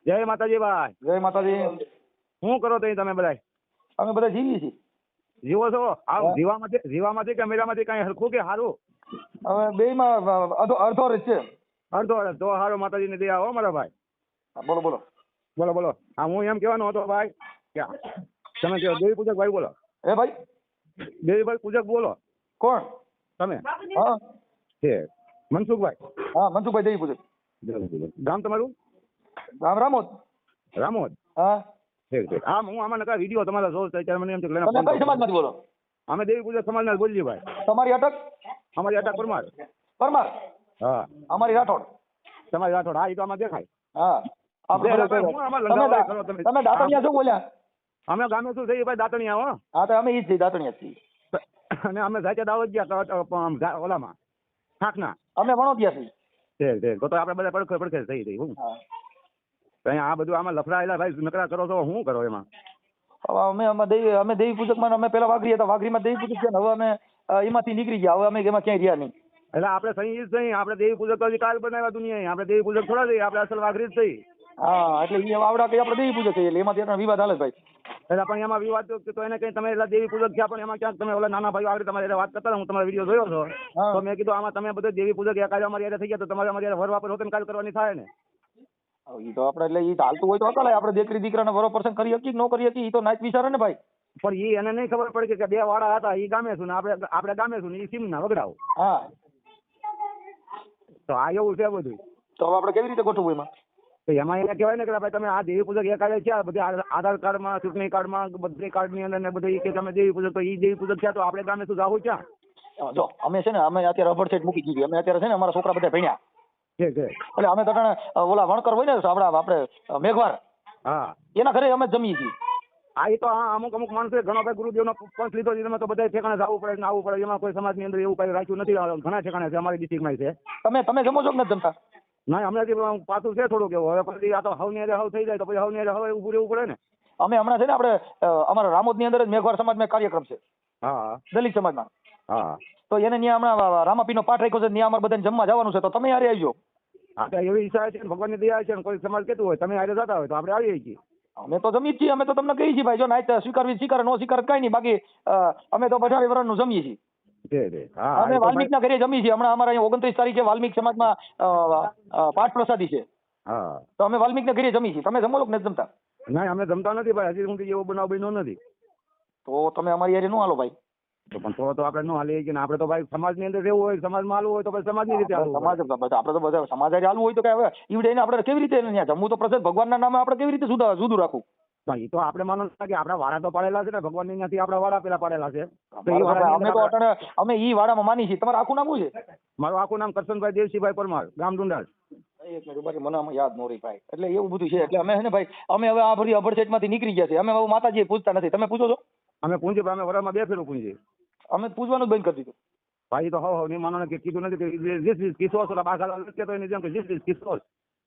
જય માતાજી ભાઈ. જય માતાજી. શું કરો તો તમે બધા? અમે બધા જીવીએ છીએ. જીવો છો? આ હા. જીવામાંથી કે મેરામાંથી કઈ હરખું કે સારું? હવે બેયમાં અડધો જ છે. અડધો તો સારું. માતાજીની દયા હો મારા ભાઈ. હા, બોલો બોલો. બોલો બોલો. હા, હું એમ કહેવાનો હતો ભાઈ કે તમે કહો દેવી પૂજક ભાઈ બોલો. હે ભાઈ? દેવીભાઈ પૂજક બોલો કોણ? તમે. હા છે મનસુખભાઈ. હા, મનસુખભાઈ દેવી પૂજક. ગામ તમારું? રામ રામોદ. રામોદ. હા. ઠીક ઠીક. હા, હું આમાં નકા વિડીયો તમારા જોઉં તો ત્યારે મને એમ છે કે તમે કઈ સમાજમાંથી બોલો? અમે દેવી પૂજક સમાજના જ બોલીએ ભાઈ. તમારી અટક? અમારી અટક પરમાર. પરમાર. હા. અમારી રાઠોડ. તમારી રાઠોડ. હા, એ તો આમાં દેખાય. હા. તમે દાતણિયા શું બોલ્યા? અમે ગામે શું થઈ ભાઈ દાતણિયા હો. હા, તો અમે ઈ જ છીએ, દાતણિયા છીએ. અને અમે સાચે દાવત ગયા ઓલામાં થાકના. અમે વણોદિયા છીએ. ઠીક ઠીક. તો આપણે બધા પડખે પડખે થઈ ગઈ. હું હા. અહીંયા આ બધું આમાં લફડાયેલા ભાઈ નકરા કરો છો, શું કરો એમાં? હવે અમે દેવી પૂજકમાં અમે પેલા વાઘરી હતા, વાઘરીમાં દેવી પૂજક છે ને હવે અમે એમાંથી નીકળી ગયા. હવે અમે એમાં ક્યાંય રહ્યા નહીં. એટલે આપણે સહી જ નહીં. આપણે દેવી પૂજક તો કાલ બનાવ્યા દુનિયા. આપણે દેવી પૂજક થોડા જઈએ. આપણે અસલ વાઘરી જ થઈ. હા, એટલે એ આવડા કઈ આપણે દેવી પૂજક છે એટલે એમાંથી આપણે વિવાદ હાલે ભાઈ. એટલે પણ એમાં વિવાદ તો એને કઈ તમે એટલે દેવી પૂજક થયા પણ એમાં ક્યાંક તમે ઓલા નાના ભાઈઓ આગળ તમારે વાત કરતા હતા, હું તમારો વિડીયો જોયો છો. હા. તો મેં કીધું આમાં તમે બધું દેવી પૂજક એકાદ અમારી યારે થઈ ગયા તો તમારે અમારી યારે વર વાપર હોતે કાલ કરવાની થાય ને. એ તો આપણે એટલે એ ચાલતું હોય તો અકાલે આપણે દીકરી દીકરાને વરો પર્સન કરી શકીએ કે ન કરી શકીએ એ તો નાચ વિચારે ને ભાઈ. પણ એ એને નહીં ખબર પડી કે બે વાળા હતા. એ ગામે છું ને આપણે ગામે છું ને એ સીમના વગડાવ. હા, તો આ એવું છે બધું. તો હવે આપણે કેવી રીતે ગોઠવવું એમાં? તો એમાં એને કહેવાય ને કે ભાઈ તમે આ દેવી પૂજક એકાદે છે બધી આધાર કાર્ડમાં ચૂંટણી કાર્ડમાં બધી કાર્ડની અંદર ને બધું કે તમે દેવી પૂજક તો એ દેવી પૂજક છે તો આપણે ગામે શું જાવું ક્યાં? જો અમે છે ને અમે અત્યારે રબર સેટ મૂકી દીધી. અમે અત્યારે છે ને અમારા છોકરા બધા ભણ્યા છે છે. એટલે અમે તો ઓલા વણકર હોય ને આપણે મેઘવાર હા, એના ઘરે અમે જમીએ છીએ. આ એ તો અમુક માણસો ઘણા ભાઈ ગુરુદેવનો પંથ લીધો છે. એમાં તો બધા ઠેકાણે જવું પડે ને આવવું પડે. એમાં કોઈ સમાજની અંદર એવું કઈ રાખ્યું નથી. ઘણા ઠેકાણે છે અમારી ડિસ્ટ્રિક્ટમાં છે. તમે જમો છો કે નથી જમતા? ના, હમણાંથી પાછું છે થોડુંક એવું. હવે પછી આ તો હવની હારે હવ થઈ જાય તો પછી હવની હારે હવે ઊભું રહેવું પડે ને. અમે હમણાં છે ને આપણે અમારા રામોદની અંદર જ મેઘવાર સમાજમાં એક કાર્યક્રમ છે, હા દલિત સમાજમાં. હા તો એને ત્યાં હમણાં રામાપીનો પાઠ રાખ્યો છે, ત્યાં અમારે બધાને જમવા જવાનું છે. તો તમે હારે આવજો. હા, તો એવી ઈચ્છા છે ને ભગવાનની દયા છે ને કોઈ સમાજ કહેતું હોય તમે હારે જતા હોય તો આપણે આવીએ છીએ. અમે તો જમીએ જ છીએ. અમે તો તમને કહીએ છીએ ભાઈ, જો નાચ સ્વીકારવી સ્વીકારે, નો સ્વીકારે કઈ નહીં. બાકી અમે તો 50 વર્ષનું જમીએ છીએ. હા, અમે વાલ્મીકના ઘરે જમીએ છીએ. હમણાં અમારા અહીંયા 29 તારીખે વાલ્મીક સમાજમાં પાઠ પ્રસાદી છે. હા, તો અમે વાલ્મીકના ઘરે જમીએ છીએ. તમે જમો છો કે નથી જમતા? ના અમે જમતા નથી ભાઈ. હજી સુધી એવો બનાવ બન્યો નથી. તો તમે અમારી હારે નો હાલો ભાઈ. તો પણ તો આપણે ન હાલીએ કે આપણે તો ભાઈ સમાજની અંદર રહેવું હોય, સમાજમાં હાલવું હોય તો પછી સમાજની રીતે હાલવું સમાજ આપણે તો બધા સમાજ હારે હાલવું હોય તો કઈ હવે ઈવડે આપણે કેવી રીતે ત્યાં જમવું? તો પ્રસાદ ભગવાનના નામે આપણે કેવી રીતે જુદું રાખવું? પણ એ તો આપણે માનો કે આપણા વાળા તો પાડેલા છે ને ભગવાન ત્યાંથી આપણા વાળા પેલા પાડેલા છે. અમે તો અટાણે અમે ઈ વાડામાં માની છીએ. તમારું આખું નામ શું છે? મારું આખું નામ કરશનભાઈ દેવસિંહભાઈ પરમાર, ગામ ડુંડાળ. એક મિનિટ બાકી મને યાદ નો રહી ભાઈ. એટલે એવું બધું છે. એટલે અમે છે ને ભાઈ, અમે હવે આ બધી અભડસેટમાંથી નીકળી ગયા છે. અમે હવે માતાજી પૂજતા નથી. તમે પૂછો છો? અમે પૂંજી અમે વરામાં 2 ફેરું પૂંજી. અમે પૂજવાનું જ બંધ કરી દીધું ભાઈ. તો હવ નહીં માનો કે કીધું નથી કે જીસ કિશોર છો બાગા કે તો એની જેમ કે જીસ કિશોર.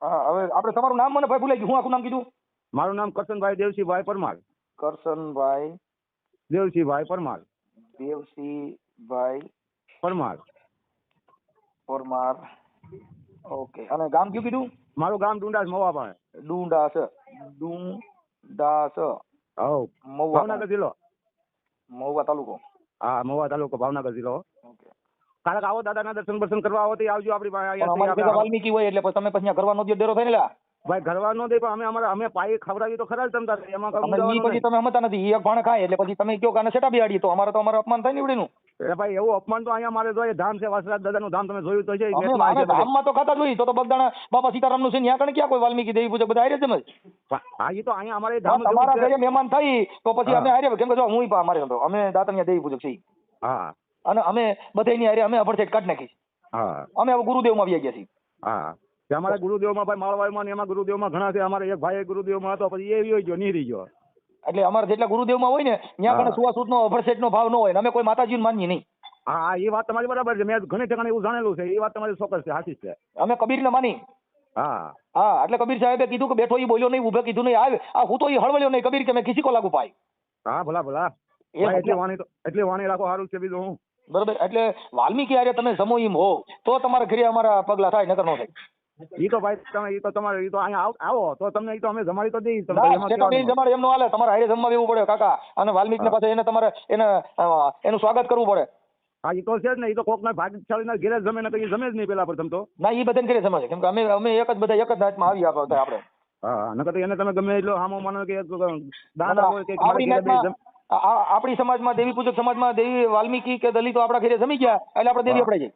હા, હવે આપણે તમારું નામ મને ભાઈ ભૂલાઈ ગયું. હું આખું નામ કીધું? મારું નામ કરશનભાઈ દેવસિંહભાઈ પરમાર. કરશનભાઈ દેવસિંહભાઈ પરમાર. દેવસિંહભાઈ પરમાર. પરમાર. ઓકે. અને ગામ કયું કીધું? મારું ગામ ડુંડાસ મવા પાસે. ડુંડાસ. ડુંડાસ. હવ મહુવા. ભાવનગર જિલ્લો. મહુવા તાલુકો. હા, મહુવા તાલુકો, ભાવનગર જિલ્લો. ઓકે. કારક આવો દાદાના દર્શન બર્શન કરવા આવો તો આવજો આપણી પાસે. અમારી પાસે વાલ્મીકી હોય એટલે પછી તમે પછી ઘરવા નો ડેરો થાય ને. ભાઈ ઘરવા નો દે પણ અમે પાયે ખવડાવી તો ખરા જ તમતા. એમાં પછી તમે સમજતા નથી. એક ભાણે ખાય એટલે પછી તમે કયો કાને સેટા બિહાડી તો અમારે અપમાન થાય ને એવડીનું. એટલે ભાઈ એવું અપમાન તો અહીંયા મારે જોઈએ. ધામ છે વાસરાજ દાદાનું ધામ, તમે જોયું તો છે. ધામમાં તો ખાતા જોઈ તો બગદાણા બાપા સીતારામનું છે. ત્યાં કણે ક્યાં કોઈ વાલ્મીકી દેવી પૂજક બધા હારે જ છે. હા, એ તો અહીંયા અમારે ધામ તમારા ઘરે મહેમાન થઈ તો પછી અમે હારે કેમ કે જો હું અમારે અમે દાતણિયા દેવી પૂજક છીએ. હા, અને અમે બધાની હારે અમે અભડસેટ કાઢી નાખી. હા, અમે હવે ગુરુદેવમાં આવી ગયા છીએ. હા, અમારે ગુરુદેવમાં ભાઈ માળવાઈમાં ને એમાં ગુરુદેવમાં ઘણા છે. અમારે એક ભાઈ ગુરુદેવમાં હતો પછી એ ગયો નીરી ગયો. એટલે અમારે જેટલા ગુરુદેવમાં હોય ને ત્યાં કણે સુવાસૂતનો અભડસેટનો ભાવ ન હોય ને અમે કોઈ માતાજીને માનીએ નહીં. હા, એ વાત તમારી બરાબર છે. મેં ઘણી ઠેકાણે એવું જાણેલું છે. એ વાત તમારી ચોક્કસ છે, સાચી છે. અમે કબીરને માની. હા હા, એટલે કબીર સાહેબે કીધું કે બેઠો ઈ બોલ્યો નહીં, ઊભે કીધું નહીં, આવે આ હું તો ઈ હળવળ્યો નહીં. કબીર કે મેં કિસી કો લાગુ પાય. હા, ભલા એટલી વાણી રાખો સારું છે. બીજું હું બરોબર. એટલે વાલ્મીકી હારે તમે જમો એમ હો તો તમારા ઘરે અમારા પગલા થાય, નકર ન થાય. ઈ તો ભાઈ તમે ઈ તો તમારે ઈ તો અહીંયા આવો તો તમને ઈ તો અમે જમાડી તો દઈએ ના, સ્ટેટો નહીં જમાડે એમ નો હાલે. તમારે હારે જમવા બેવું પડે કાકા. અને વાલ્મીકને પાસે એને તમારે એનું સ્વાગત કરવું પડે. હા ઈ તો છે જ ને. ઈ તો કોકના ભાગશાળીના ઘેરે જમે ને કઈ જમે જ નહીં પેલા પ્રથમ તો. ના, એ બધાને ઘરે જમે છે. કેમ કે અમે એક જ બધા એક જ નાચમાં આવી આપણે. હા નકર તો એને તમે ગમે એટલો હામો માનો કે દાન આપો કે મારા આપણી ઘરે બે નાચમાં આપણી સમાજમાં દેવી પૂજક સમાજમાં દેવી વાલ્મીકી કે દલિતો આપણા ઘરે જમી ગયા એટલે આપણે દેવી અપડાઈ જાય.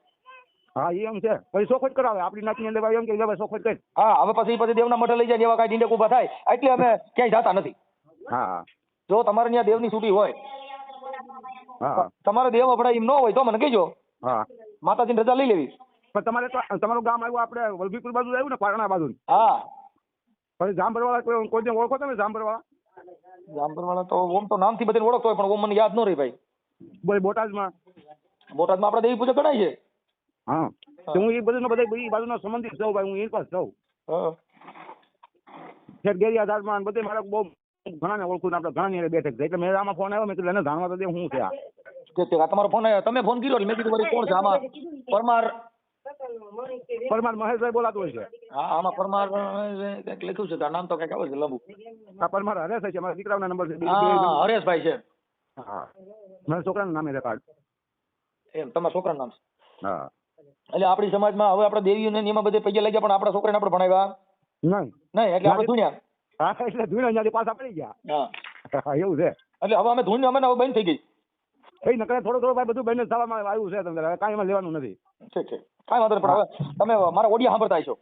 હા ઈ એમ છે. પછી સોખોટ કરાવે આપણી નાચની અંદર ભાઈ એમ કે ભાઈ સોખોટ કરી. હા, હવે પછી દેવના મઠે લઈ જાય એવા કાંઈ ડીંડક ઊભા થાય એટલે અમે ક્યાંય જતા નથી. હા જો તમારે ત્યાં દેવની છૂટી હોય, હા તમારે દેવ અપડાય એમ ન હોય તો મને કહેજો. હા માતાજીની રજા લઈ લેવી. પણ તમારે તો તમારું ગામ આવ્યું આપણે વલભીપુર બાજુ આવ્યું ને પારણા બાજુ. હા, પછી જામભરવાળા કોઈને ઓળખો તમે જામભરવાળા? જામપરવાળા તો ઓમ તો નામથી બધાને ઓળખતો હોય પણ ઓમ મને યાદ ન રહી ભાઈ. બોલ બોટાદમાં. બોટાદમાં આપણે દેવી પૂજક ગણાય છે. હા તો હું એ બધું બધા એ બાજુનો સંબંધિત છું ભાઈ. હું એ પાસે છું. હા, છેક ગેરિયા ધારમાં બધે મારા બહુ ઘણાને ઓળખું ને આપણે ઘણાની હારે બેઠક છે. એટલે મેં આમાં ફોન આવ્યો મેં કીધું એને જાણવા તો દે હું છે આ. આ તમારો ફોન આવ્યો, તમે ફોન કર્યો એટલે મેં કીધું વળી કોણ છે આમાં? પરમાર. પરમાર મહેશભાઈ બોલાતું હોય છે. હા, આમાં પરમાર કંઈક લખ્યું છે. નામ તો કંઈક આવે છે લાંબુ. આ પરમાર હરેશ છે. મારા દીકરાના નંબર છે. હા, હરેશભાઈ છે. હા મારા છોકરાના નામે છે કાર્ડ. એમ તમારા છોકરાનું નામ છે? હા એટલે આપણી સમાજમાં હવે આપણે દેવીઓને ને એમાં બધે પૈયા લાગ્યા પણ આપણા છોકરાને આપણે ભણાવ્યા નહીં. નહીં. એટલે આપણે ધૂણ્યા. હા એટલે ધૂણે અહીંયાથી પાછા પડી ગયા. હા, એવું છે. એટલે હવે અમે ધૂણ્યા અમે હવે બંધ થઈ ગઈ. એ નકરે થોડું ભાઈ બધું બહેને થવામાં આવ્યું છે. તમને કાંઈ એમાં લેવાનું નથી. ઠીક છે, કાંઈ વાંધો નહીં. પણ હવે તમે મારા ઓડિયા સાંભળતા હશો.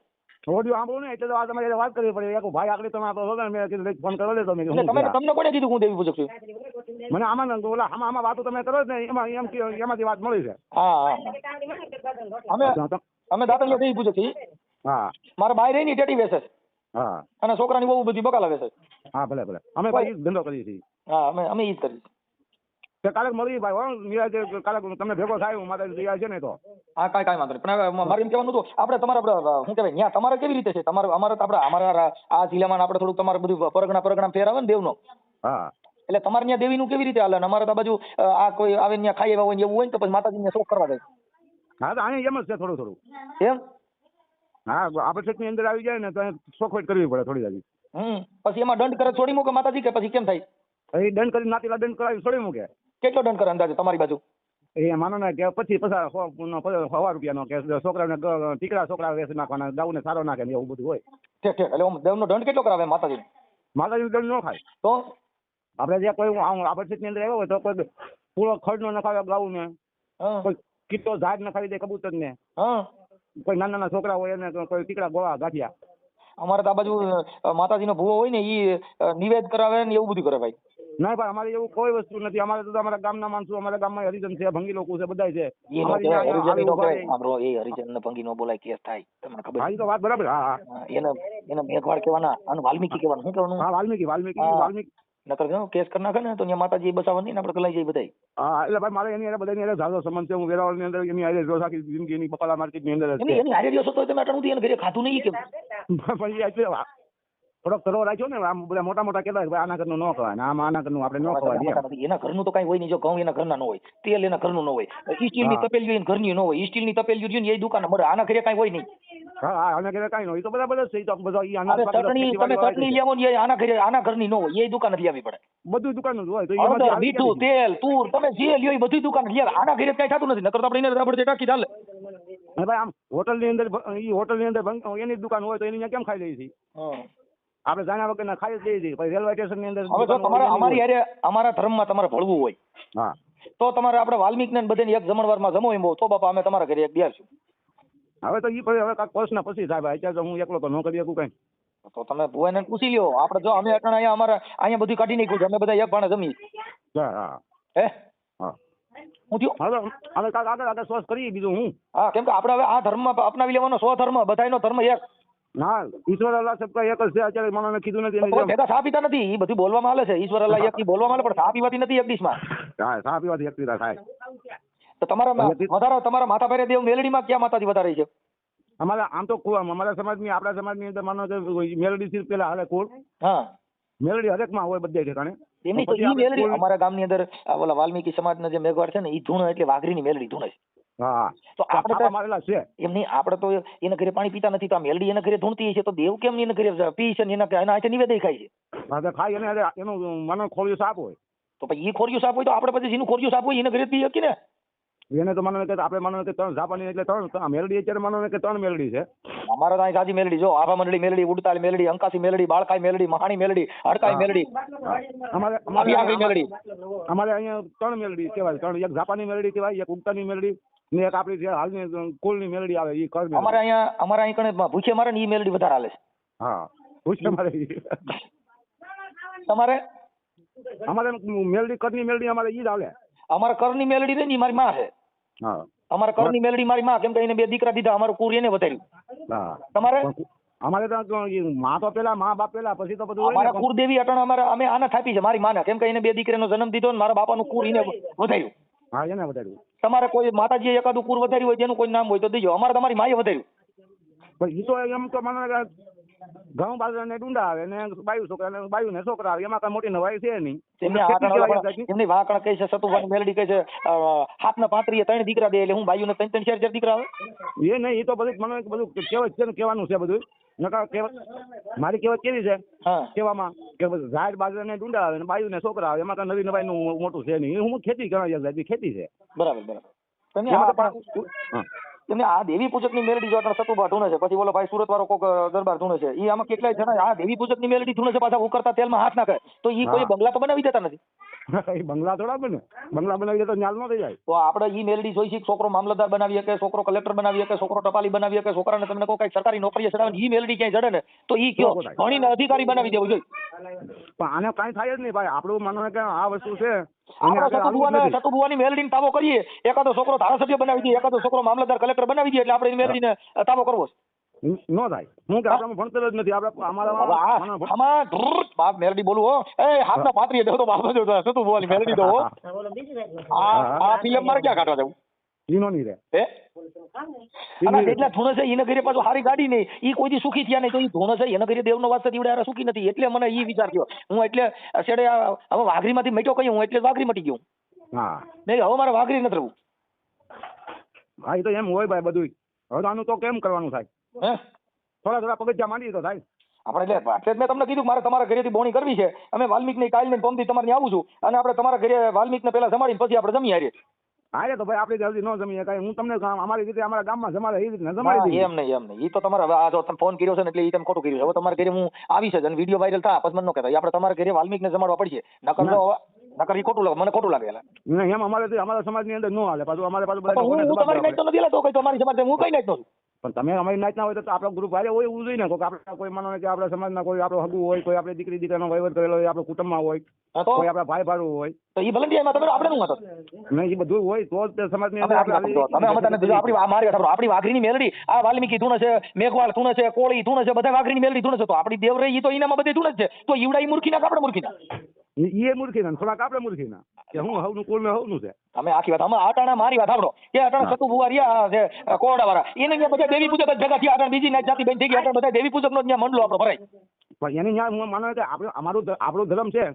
ઓડિયો સાંભળું ને એટલે તો આ તમારે વાત કરવી પડે. એક ભાઈ આગળ તમે આપો છો ને મેં કીધું ફોન કરો લેતો મેં એટલે કીધું તમને કોને કીધું હું દેવી પૂજક છું? મને આમાં ઓલા આમાં વાતો તમે કરો ને એમાં એમાંથી વાત મળી છે. હા, અમે દાતણીઓ દેવી પૂજક છીએ. હા મારા બાય રહી ની ટેટી વેસે છે હા અને છોકરાની બહુ બધી બકાલા વેસે છે. હા ભલે ભલે અમે ભાઈ ઈ જ ધંધો કરીએ છીએ. હા, અમે ઈ જ કરીએ. તે કાલે મળી ભાઈ હો નિરાજે કાલે તમને ભેગો થાય હું માતા તૈયાર છે ને તો. હા, કાંઈ વાંધો નહીં. પણ હવે મારે એમ કહેવાનું હતું આપણે શું કહેવાય ત્યાં તમારે કેવી રીતે છે? અમારે તો અમારા આ જિલ્લામાં આપણે થોડુંક તમારે બધું પરગણા ફેર આવે ને દેવનો. હા એટલે તમારે ત્યાં દેવીનું કેવી રીતે હાલે? અમારે તો આ બાજુ આ કોઈ આવે ત્યાં ખાઈ આવ્યા હોય ને એવું હોય ને તો પછી માતાજીને શોખ કરવા જાય. હા તો અહીંયા એમ જ છે થોડું. એમ? હા આપણી અંદર આવી જાય ને તો સોખવટ કરવી પડે થોડી હજી. પછી એમાં દંડ કરે છોડી મૂકે માતાજી કે પછી કેમ થાય? એ દંડ કરી નાતીલા દંડ કરાવી છોડી મૂકે. કેટલો દંડ કરે અંદાજે તમારી બાજુ? એ માનો ને કે પછી 1,000 રૂપિયાનો કે છોકરાને ટીકડા છોકરા વેચી નાખવાના ગાઉને સારો નાખે ને એવું બધું હોય. ઠીક એટલે દેવનો દંડ કેટલો કરાવે માતાજી? માતાજી દંડ ન ખાય તો આપણે જે કોઈ આપણી અંદર આવ્યો હોય તો કોઈ પૂરો ખડ નો નખાવે ગાઉને, કોઈ કીટો ઝાડ નખાવી દે કબૂતર ને, કોઈ નાના છોકરા હોય એને કોઈ ટીકડા ગોળા ગાંઠિયા. અમારે તો આ બાજુ માતાજીનો ભૂવો હોય ને ઈ નિવેદ કરાવે ને એવું બધું કરે ભાઈ. ના ભાઈ અમારે એવું કોઈ વસ્તુ નથી. અમારે તો અમારા ગામના માણસો, અમારા ગામમાં હરિજન છે, ભંગી લોકો છે, બધા છે. હરિજન ને ભંગી નો બોલાય કેસ થાય તમને ખબર? હા, તો વાત બરાબર. હા એને મેઘવાળ કહેવાના અને વાલ્મીકી કહેવાનું. શું કહેવાનું? હા વાલ્મીકી. નકર કેસ કરી નાખે ને તો ત્યાં માતાજી બચાવવાની ને આપણે કલાઈ જઈએ બધા. હા એટલે ભાઈ મારે એની બધાની હારે ઝાઝો સંબંધ છે. હું વેરાવળ ની અંદર એની હારે રોજ આખી જિંદગી એની બકાલા માર્કેટ ની અંદર એની હારે રહ્યો છો તો તમે આટલું એને ઘરે ખાધું નહીં કેમ? પછી એટલે થોડોક તરો રાખ્યો ને આમ બધા મોટા કહેતા ભાઈ આના ઘરનું ન ખવાય ને આમ આના ઘરનું આપણે ન ખવાય. એના ઘરનું તો કઈ હોય નહીં. જો ઘઉં એના ઘરના ન હોય, તેલ એના ઘરનું ન હોય, સ્ટીલ ની તપેલી ઘરની ન હોય, સ્ટીલ ની તપેલી એ દુકાન મળે. આના ઘરે કઈ હોય નહીં. હા આના ઘરે કઈ ન હોય તો બરાબર જ છે. તો બધા ચટણી તમે ચટણી લેવો ને આના ઘરની ન હોય, એ દુકાન જ લેવી પડે. બધું દુકાન જ હોય તો મીઠું તેલ તુર તમે જે લ્યો એ બધી દુકાન લે. આના ઘરે કઈ થતું નથી. નકર તો આપણે એને રબડ ટાકી ચાલે. ભાઈ આમ હોટલ ની અંદર એની દુકાન હોય તો એની કેમ ખાઈ લઈએ છીએ? આપણે જાણ્યા વગર ના ખાઈ જ લઈએ છીએ. પછી રેલવે સ્ટેશન ની અંદર હવે જો તમારે અમારા ધર્મમાં તમારે ભળવું હોય હા તો તમારે આપણે વાલ્મીક ને બધાને એક જમણવારમાં જમો એમ તો બાપા અમે તમારા ઘરે એક બેસશું. હવે તો ઈ હવે કાંઈક પ્રશ્ન પછી થાય ભાઈ. અત્યારે તો હું એકલો તો ન કરી શકું કઈ. તો તમે ભુવાને પૂછી લ્યો. આપણે જો અમે અટણ અહીંયા બધું કાઢી નાખ્યું છે. અમે બધા એક ભાણે જમી. હા હે હા હું થયું હવે આગળ સોચ કરીએ બીજું હું. હા કેમ કે આપણે હવે આ ધર્મ અપનાવી લેવાનો સ્વધર્મ બધાનો ધર્મ એક. ના ઈશ્વર અલ્લાહ સબકા એક જ છે. અત્યારે મને કીધું નથી ભેગા ચા પીતા નથી. એ બધું બોલવામાં આવે છે. ઈશ્વર અલ્લાહ એક બોલવામાં આવે પણ ચા પીવાથી નથી એક ડીશમાં. હા ચા પીવાથી એક પીતા થાય. તો તમારા માથા ભારે દેવ મેલડીમાં ક્યાં માતાજી વધારે છે? અમારા આમ તો અમારા સમાજની આપણા સમાજની અંદર માનો કે મેલડી થી પેલા હાલે કુળ. હા મેલડી હરેકમાં હોય બધે ઠેકાણે. એમની તો ઈ મેલડી અમારા ગામની અંદર ઓલા વાલ્મીકી સમાજના જે મેઘવાળ છે ને ઈ ધૂણ એટલે વાઘરીની મેલડી ધૂણે છે. હા તો આપણે છાપા મારેલા છે. એમ નહીં, આપણે તો એના ઘરે પાણી પીતા નથી, તો આ મેલડી એના ઘરે ધૂણતી છે, તો દેવ કેમ એના ઘરે પી છે ને એના હાથે નિવેદન ખાય છે? હા તો ખાઈ અને એનું મને ખોલ્યું સાપ હોય તો પછી એ ખોરિયું સાપ હોય તો આપણે પછી જેનું ખોરિયું સાપ હોય એના ઘરે પી શકીએ ને. એને તો માનો કે આપણે માનો કે 3 જાપાની એટલે 3 મેલડી અત્યારે માનો કે 3 મેલડી છે. અમારે તો અહીં સાજી મેલડી જો આભા મંડળી મેલડી, ઉડતાલ મેલડી, અંકાસી મેલડી, બાળકાઈ મેલડી, મહાણી મેલડી, હડકાઈ મેલડી, અમારે મેલડી. અમારે અહીંયા 3 મેલડી કહેવાય. 3 એક જાપાની મેલડી કહેવાય, એક ઉગતાની મેલડી ને એક આપણી જે હાલની કુલની મેલડી આવે એ કર. અમારે અહીં કણે ભૂખે મારે ને એ મેલડી વધારે હાલે છે. હા પૂછે મારે તમારે? અમારે મેલડી કરની મેલડી અમારે ઈ જ હાલે. અમારે કરની મેલડી રહી ને ઈ મારી માં છે. હા અમારે કરની મેલડી મારી માં, કેમ કે એને 2 દીકરા દીધા, અમારું કુર એને વધાર્યું. હા તમારે? અમારે તો માં તો પેલા મા બાપ પેલા પછી તો બધું અમારા કુળદેવી અટણ અમે આને થાપી છે મારી માને, કેમ કે એને 2 દીકરાનો જન્મ દીધો ને મારા બાપાનું કુર એને વધાર્યું. હા એને વધાર્યું. તમારે કોઈ માતાજીએ એકાદું કુર વધાર્યું હોય જેનું કોઈ નામ હોય તો દેજો. અમારે તમારી માએ વધાર્યું. પણ ઈ તો એમ તો મને ઘઉં બાજરાને ડુંડા આવે ને બાયુ છોકરા બાયુ ને છોકરા આવે, એમાં કઈ મોટી નવાઈ છે નહીં. એમની વાકણ કહે છે સતુભાઈ મેલડી કહે છે 7 ને 35 3 દીકરા દે, એટલે હું બાયુ ને 3 દીકરા આવે એ નહીં. એ તો બધું મને બધું કહેવત છે ને કહેવાનું છે બધું. નકા કહેવત મારી કહેવત કેવી છે કહેવામાં કે ઝાડ બાજરાને ડુંડા આવે ને બાયુ ને છોકરા આવે, એમાં કઈ નવી નવાઈ નું મોટું છે નહીં. હું ખેતી કરવા ખેતી છે. બરાબર. એમને આ દેવી પૂજક ની મેલડી જો સતુભા ધૂણે છે, પછી બોલો ભાઈ સુરત વાળો કોક દરબાર ધૂણે છે, એ આમાં કેટલાય જણા આ દેવી પૂજક ની મેલડી ધૂણે છે, પાછા ઉકળતા તેલમાં હાથ નાખે, તો એ કોઈ બંગલા તો બનાવી દેતા નથી. એ બંગલા થોડા બને, બંગલા બનાવી દે તો ન્યાલ ન થઈ જાય. તો આપણે ઈ મેલડી જોઈ છે, છોકરો મામલતદાર બનાવી શકે, છોકરો કલેક્ટર બનાવી શકે, છોકરો ટપાલી બનાવી શકે, છોકરાને તમને કોઈ કઈ સરકારી નોકરીએ ચડાવે, ઈ મેલડી ક્યાંય જડે ને તો ઈ કયો ભણીને અધિકારી બનાવી દેવું જોઈએ. પણ આને કાંઈ થાય જ નહીં ભાઈ. આપણું માનો કે આ વસ્તુ છે, સતુભુવાની મેલડીને તાબો કરીએ, એકાદો છોકરો ધારાસભ્ય બનાવી દઈએ, એકાદો છોકરો મામલતદાર કલેક્ટર બનાવી દઈએ, એટલે આપણે મેલડીને તાબો કરવો નો થાય. હું કે આપણે ભણતર જ નથી. આપણે અમારા મેલડી બોલું હો, એ હાથના પાત્રીએ દેવ તો બાબા જો સતુભુવાની મેલડી દો. આ ફિલ્મ મારે ક્યાં કાઢવા જવું? ઈનો નહીં રે અને જેટલા ધૂણે છે એને ઘરે પાછું સારી ગાડી નહીં, ઈ કોઈ દી સુખી થયા નહીં, તો ઈ ધૂણે છે એના ઘરે દેવનો વાસ દીવડે સુખી નથી. એટલે મને ઈ વિચાર થયો. હું એટલે છેડે હવે વાઘરીમાંથી મેટો કહ્યું, હું એટલે વાઘરી મટી ગયો. હા નહીં હવે મારે વાઘરી નથી રહેવું. હા એ તો એમ હોય ભાઈ બધું. હવે આનું તો કેમ કરવાનું થાય? થોડા પગથિયા માંડીએ તો થાય. આપણે એટલે મેં તમને કીધું મારે તમારા ઘરેથી બોણી કરવી છે. અમે વાલ્મીકની કાલની પંપથી તમારે ત્યાં આવું છું, અને આપણે તમારા ઘરે વાલ્મીકને પહેલા જમાડીને પછી આપણે જમી હારીએ. હા તો ભાઈ આપણે જલ્દી ન જમીએ કાંઈ. હું તમને અમારી રીતે અમારા ગામમાં જમાડે એ રીતે જમાડી દઈએ. એમ નહીં. એ તો તમારે આ જો તમે ફોન કર્યો છે ને એટલે એ તમે ખોટું કર્યું છે. હવે તમારા ઘરે હું આવી છે અને વિડીયો વાયરલ થાય પછી મને ન કહેતા. આપણે તમારા ઘરે વાલ્મીકને જમાડવા પડશે. નકર એ ખોટું લાગે, મને ખોટું લાગે. એમ અમારા સમાજની અંદર ન હાલે. પાછું અમારે પાછું હું તમારી નાઈટ તો નથી લાતો, કઈ તમારી સમાજ હું કઈ નાઈટ નું છું. પણ તમે અમારી નાઈટ ના હોય તો આપણો ગ્રુપ હારે હોય એવું જોઈએ ને. આપણે કોઈ માનો કે આપણા સમાજના કોઈ આપણો હગું હોય, કોઈ આપણે દીકરી દીકરાનો વહીવટ કરેલો હોય, આપણો કુટુંબમાં હોય, કોઈ આપણા ભાઈ ભાડું હોય, તો એ ભલંડિયામાં તમે આપણે શું હતો નહીં, એ બધું હોય તો જ સમાજની અંદર આપણી વાઘરીની મેલડી આ વાલ્મીકી ધૂણે છે, મેઘવાળ ધૂણે છે, કોળી ધૂણે છે, બધા વાઘરીની મેલડી ધૂણે છે. તો આપણી દેવ રહી તો એનામાં બધે ધૂણે જ છે. તો ઈવડા મૂર્ખી ના આપણે મૂર્ખી ના એ મૂર્ખી ના થોડાક આપણે મૂર્ખી ના કે હું હવનું કુલ ને હવનું છે. તમે આખી વાત આમાં આટાણા મારી વાત સાંભળો કે આટાણા સતુ ભુવારિયા છે કોરડા વાળા એને ત્યાં બધા દેવી પૂજક જ ભેગા થયા. આટાણા બીજી નાત જાતિ બેન થઈ ગઈ. આટાણા બધા દેવી પૂજક નો ત્યાં મંડળો આપણો ભરાય. પણ એની ત્યાં હું માનો કે આપણો ધર્મ છે,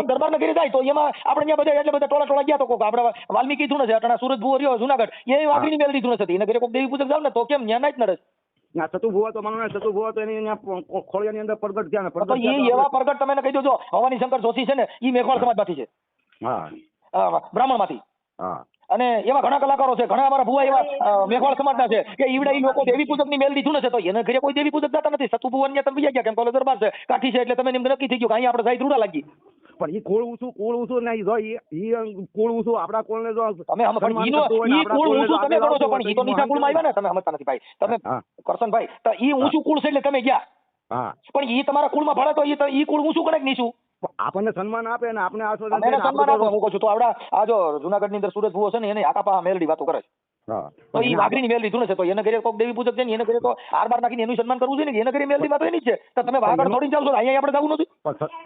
દરબાર ના ઘરે જાય તો એમાં આપણે ત્યાં બધા એટલે બધા ટોળા ગયા. તો કોક આપણે વાલ્મીકી ધૂણે છે, આટાણા સુરત ભુવો રહ્યો જુનાગઢ, એ વાઘરીની મેલડી ધૂણે છે. એના ઘરે કોક દેવી પૂજક જાવ ને તો કેમ ત્યાં નાઈટ નડે? સતુ ભુવા તો માનો સતુ ભુવા તો એની ખોળિયાની અંદર પ્રગટ થયા ને. એ એવા પ્રગટ તમે કહી દો. ભવાની શંકર જોશી છે ને એ મેઘવાળ સમાજમાંથી છે, બ્રાહ્મણ માંથી. અને એવા ઘણા કલાકારો છે, ઘણા અમારા ભુવા એવા મેઘવાળ સમાજના છે કે ઈવડા ઈ લોકો દેવી પૂજક ની મેલડી ધૂણે છે. તો એને ઘરે કોઈ દેવી પૂજક જતા નથી. સતુ ભુવન તમે બીજા ગયા કેમ કોલો દરબાર છે, કાઠી છે, એટલે તમે એમ નક્કી થઈ ગયું કે અહીંયા આપણે જાય ધૂળા લાગી. પણ એ કુળ ઊંચું નહીં જો ઈ કુળ ઊંચું આપડા કુળ ને જો તમે કુળ ઊંચું તમે કરો છો, પણ ઈ તો નીચા કુળમાં આવ્યા ને. તમે સમજતા નથી ભાઈ. તમે કરશનભાઈ તો ઈ ઊંચું કુળ છે એટલે તમે ગયા, પણ ઈ તમારા કુળમાં ભળે તો ઈ કુળ ઊંચું કરે કે નીચું? આપણને સન્માન આપે ને આપણે સન્માન આપે. હું કહું છું તો આવડા આ જો જુનાગઢ ની અંદર સુરત ભુવો છે ને એને આકાપા મેલડી વાતો કરે છે. તો ઈ વાઘરીની મેલડી ધૂણે છે. તો એને ઘરે કોઈક દેવી પૂજક છે ને એને ઘરે તો આર બાર નાખીને એનું સન્માન કરવું જોઈએ ને. એને ઘરે મેલડી વાતો એની જ છે. તો તમે વાઘર થોડી ચાલશો, અહીંયા આપણે જવું નથી.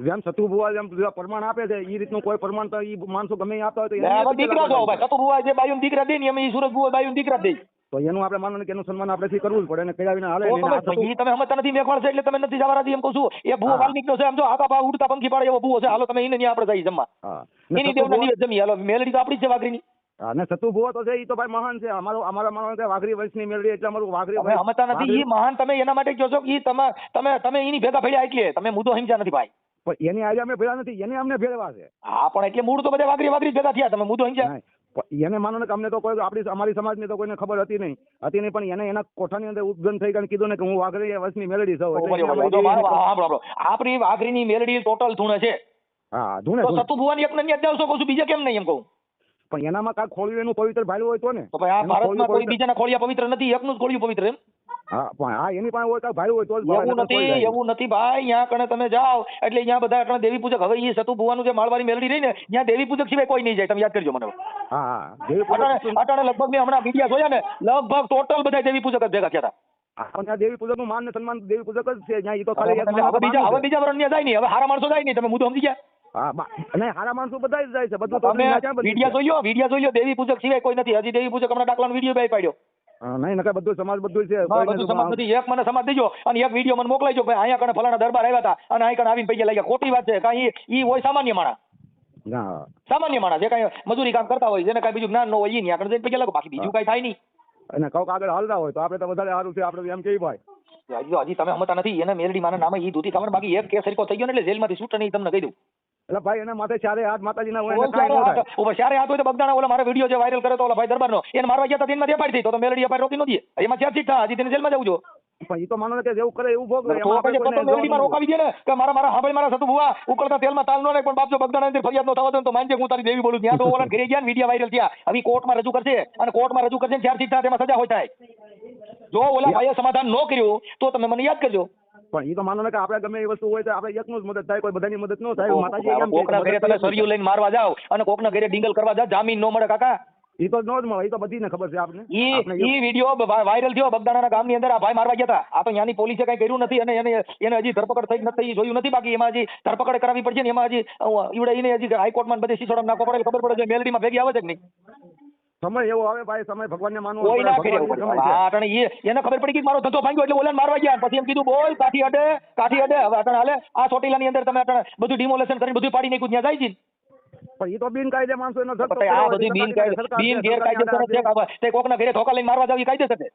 જેમ સતુ ભુવા જેમ પ્રમાણ આપે છે એ રીતનું કોઈ પ્રમાણ તો ઈ માણસો ગમે આપતા હોય તો દીકરા જો ભાઈ સતુ ભુવા જે બાયું દીકરા દે ને એમ ઈ સુરત ભુવા બાયું દીકરા દે. તો એનું આપણે માનો કે એનું સન્માન આપણે કરવું જ પડે ને. કયા વિના હાલે તમે સમજતા નથી. મેઘવાળ છે એટલે તમે નથી જવા રાજી એમ કહું છું. એ ભુવો વાલ્મીક નો છે, એમ જો આકાપા ઉડતા પંખી પાડે એવો ભુવો છે. હાલો તમે એને આપણે જઈ જમવા એની દેવના દિવસ જમી. હાલો મેલડી તો આપણી જ છે વાઘરીની. અને સતુ ભુવા તો છે એ તો ભાઈ મહાન છે. અમારા માનો કે વાઘરી વંશની મેળવી એટલે અમારું વાઘરી અમે સમજતા નથી. ઈ મહાન તમે એના માટે કહો છો કે ઈ તમે એની ભેગા ભેળ્યા એટલે તમે મુદ્દો સમજ્યા નથી ભાઈ. પણ એની આજે અમે ભેળા નથી, એને અમને ભેળવા છે. હા પણ એટલે મૂળ તો બધા વાઘરી વાઘરી ભેગા થયા, તમે મુદ્દો સમજ્યા. એને માનો ને કે અમને તો કોઈ અમારી સમાજની તો કોઈને ખબર હતી નહીં પણ એને એના કોઠાની અંદર ઉપગન થઈ ગયું કીધું ને કે હું વાઘરી વંશની મેળવી છું. આપણી વાઘરીની મેલડી ટોટલ ધૂણે છે. હા ધૂણે. તો સતુ ભુવાની એકને ન્યા જાવ છો કહું છું, બીજા કેમ નહીં એમ કહું. પણ એનામાં કાંઈક ખોળ્યું એનું પવિત્ર ભાડું હોય તો ને. તો ભાઈ આ ભારતમાં કોઈ બીજાના ખોળિયા પવિત્ર નથી, એકનું જ ખોળિયું પવિત્ર એમ. હા પણ હા એની પાસે હોય તો ભાડું હોય તો એવું નથી ભાઈ. અહીંયા કણે તમે જાઓ એટલે અહીંયા બધા કણે દેવી પૂજક. હવે એ સતુ ભુવાનું જે માળવારી મેલડી રહી ને ત્યાં દેવી પૂજક સિવાય કોઈ નહીં જાય, તમે યાદ કરજો મને. હા અટાણે લગભગ મેં હમણાં વિડીયા જોયા ને, લગભગ ટોટલ બધા દેવી પૂજક જ ભેગા થયા હતા. દેવી પૂજક નું માન ને સન્માન દેવી પૂજક જ છે. હવે બીજા વરણ જાય નહીં, હવે હારા માણસો જાય નહીં, તમે મુદ્દો સમજી ગયા. હા અને હારા માણસો બધા જ જાય છે. બધું વિડીયા જોઈ લો, દેવી પૂજક સિવાય કોઈ નથી. હજી દેવી પૂજક હમણાં દાખલાનો વિડીયો બે પાડ્યો. નહીં નકર બધું સમાજ બધું છે. બધું સમાજ નથી. એક મને સમાજ દેજો અને એક વિડીયો મને મોકલાઈજો ભાઈ અહીંયા કણે ફલાણા દરબાર આવ્યા હતા અને અહીં કણે આવીને પૈસા લઈ ગયા. ખોટી વાત છે. કાંઈ ઈ હોય સામાન્ય માણસ. સામાન્ય માણસ જે કાંઈ મજૂરી કામ કરતા હોય, જેને કાંઈ બીજું જ્ઞાન ન હોય ઈ આગળ જઈને પૈસા લાગો, બાકી બીજું કાંઈ થાય નહીં. અને કઈક આગળ હાલતા હોય તો આપણે તો વધારે સારું છે. આપણે એમ કેવી ભાઈ હજી તમે સમજતા નથી. એને મેલડી માના નામે ઈ ધોતી ખબર, બાકી એક કેસ હરકો થઈ ગયો ને એટલે જેલમાંથી છૂટે નહીં, તમને કહી દઉં. એટલે ભાઈ એના માથે ચારે હાથ માતાજીના હોય, ચારે હાથ હોય તો બગદાણા ઓલા મારો વિડીયો જે વાયરલ કરે તો ઓલા ભાઈ દરબારનો એને મારવા ગયા હતા, એમાં એફઆઈઆર થઈ તો મેલડી એફઆઈઆર રોકી નહોતી. એમાં ચાર્જશીટ થા, હજી તેને જેલમાં જવું જો. પણ એ તો માનો કે જેવું કરે એવું ભોગ મેલડીમાં રોકાવી દે ને કે મારા હાંભળી મારા સતુ ભુવા ઉકળતા તેલમાં તાલ નો રહે, પણ બાપ જો બગદાણા અંદર ફરિયાદ નો થવા દે તો માનજે હું તારી દેવી બોલું. ત્યાં તો ઓલા ઘરે ગયા વિડીયો વાયરલ થયા. હવે કોર્ટમાં રજૂ કરશે અને કોર્ટમાં રજૂ કરશે ચાર્જશીટ થા, તેમાં સજા હોય થાય. જો ઓલા ભાઈએ સમાધાન ન કર્યું તો તમે મને યાદ કરજો. પણ એ તો માનો ને કે આપણે ગમે એ વસ્તુ હોય તો આપણે એકનું જ મદદ થાય, કોઈ બધાની મદદ ન થાય. માતાજી કોકના ઘરે તમે સરિયું લઈને મારવા જાવ અને કોકના ઘરે ડિંગલ કરવા જાવ, જામીન ન મળે કાકા. એ તો નો જ મળે, એ તો બધીને ખબર છે આપણે. ઈ વિડીયો વાયરલ થયો બગદાણાના ગામની અંદર. આ ભાઈ મારવા ગયા હતા. આ તો ત્યાંની પોલીસે કઈ કર્યું નથી અને એને હજી ધરપકડ થઈ નથી, જોયું નથી. બાકી એમાં હજી ધરપકડ કરાવી પડશે ને એમાં હજી ઈવડે હજી હાઈકોર્ટમાં બધી સિસોડા નાખવા પડે, ખબર પડે છે મેલડીમાં ભેગી આવે છે કે નહીં. સમય એવો આવે ભાઈ, સમય ભગવાનને માનવો કોઈ ના કરે. એને ખબર પડી કે મારો ધંધો ભાંગ્યો એટલે ઓલાને મારવા ગયા. પછી એમ કીધું બોલ કાઠી અડે. હવે અટણ હાલે આ ચોટીલાની અંદર તમે અટણ બધું ડિમોલેશન કરીને બધું પાડી નાખ્યું, ત્યાં જાય છે. પણ એ તો બિનકાયદે માણસો એનો આ બધું ગેરકાયદેસર છે. તે કોકના ઘરે ધોકા લઈને મારવા જાવ એ કાયદેસર છે.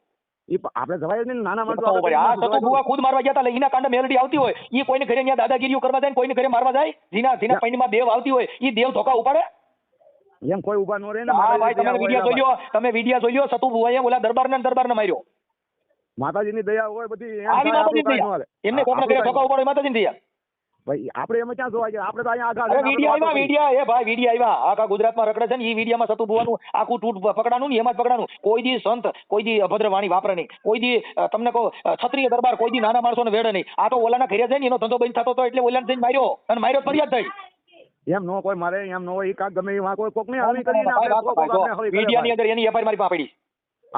આપણે જવાય નહીં. નાના માણસો આ સતુ ભુવા ખુદ મારવા ગયા હતા. એના કાંડે મેલડી આવતી હોય એ કોઈને ઘરે ત્યાં દાદાગીરીઓ કરવા જાય, કોઈને ઘરે મારવા જાય. જેના પૈણીમાં દેવ આવતી હોય એ દેવ ધોકા ઉપાડે. એમ કોઈ ઉભા ન રહે ને. હા ભાઈ તમે વિડીયો જોઈ લો. સતુ ભુવાએ ઓલા દરબારને માર્યો. માતાજીની દયા હોય બધી. એમને કોકના ઘરે ધોકા ઉપાડે, માતાજીની દયા. ભાઈ આપણે એમાં ક્યાં જોવા ગયા? આપણે તો અહીંયા વિડીયો આવ્યા આખા ગુજરાતમાં રખડે છે ને. એ વિડીયોમાં સતુ ભુવાનું આખું તૂટ પકડાનું ને એમાં જ પકડાનું. કોઈ દી સંત, કોઈ દી અભદ્ર વાણી વાપરે નહીં, કોઈ દી તમને કહો ક્ષત્રિય દરબાર કોઈ દી નાના માણસોને વેડે નહીં. આ તો ઓલાના ઘરે જઈને એનો ધંધો બંધ થતો હતો એટલે ઓલાને જઈને માર્યો અને માર્યો ફરિયાદ થઈ. એમ નો કોઈ મારે, એમ નો હોય. કાક ગમે એમાં કોઈ કોકને હળી કરીને વિડીયોની અંદર એની એફઆઈઆર મારી પાસે પડી.